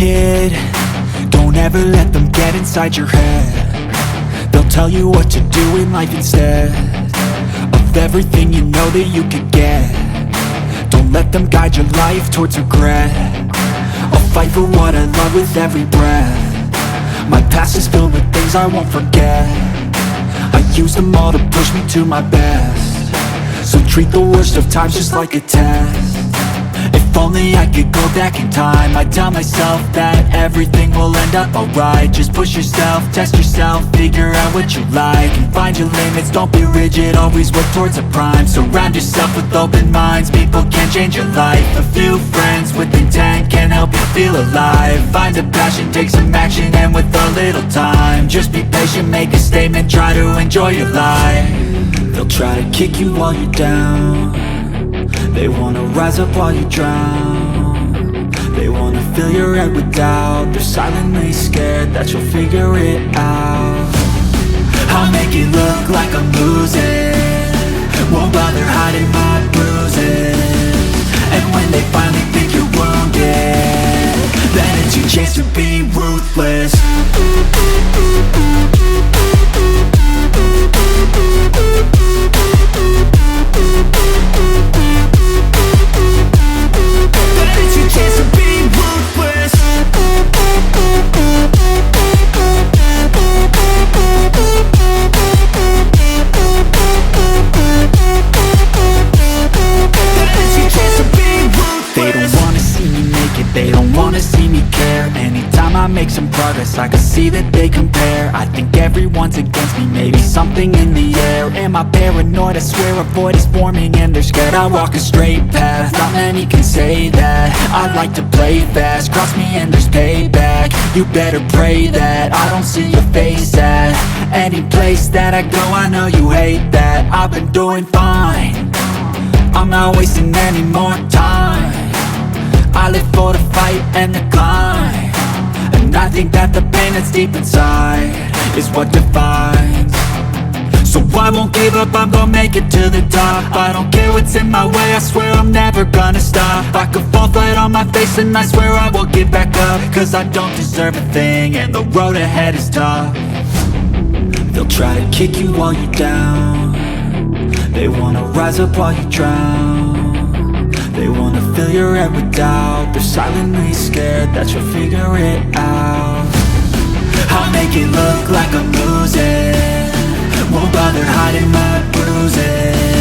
kid, don't ever let them get inside your head. They'll tell you what to do in life instead of everything you know that you could get. Don't let them guide your life towards regret. I'll fight for what I love with every breath. My past is filled with things I won't forget. I use them all to push me to my best. So treat the worst of times just like a test. If only I could go back in time, I'd tell myself that everything will end up alright. Just push yourself, test yourself, figure out what you like, and find your limits, don't be rigid, always work towards a prime. Surround yourself with open minds, people can change your life. A few friends with intent can help you feel alive. Find a passion, take some action, and with a little time, just be patient, make a statement, try to enjoy your life. They'll try to kick you while you're down. They wanna rise up while you drown. They wanna fill your head with doubt. They're silently scared that you'll figure it out. I'll make it look like I'm losing, won't bother hiding my bruises. And when they finally think you're wounded, then it's your chance to be ruthless. They don't wanna see me care. Anytime I make some progress, I can see that they compare. I think everyone's against me, maybe something in the air. Am I paranoid? I swear a void is forming and they're scared. I walk a straight path, not many can say that. I like to play fast, cross me and there's payback. You better pray that I don't see your face at any place that I go. I know you hate that. I've been doing fine, I'm not wasting any more time. I live for the fight and the climb, and I think that the pain that's deep inside is what defines. So I won't give up, I'm gonna make it to the top. I don't care what's in my way, I swear I'm never gonna stop. I could fall flat on my face and I swear I will get back up, cause I don't deserve a thing and the road ahead is tough. They'll try to kick you while you're down. They wanna rise up while you drown. They wanna fill your head with doubt. They're silently scared that you'll figure it out. I'll make it look like I'm losing, won't bother hiding my bruises.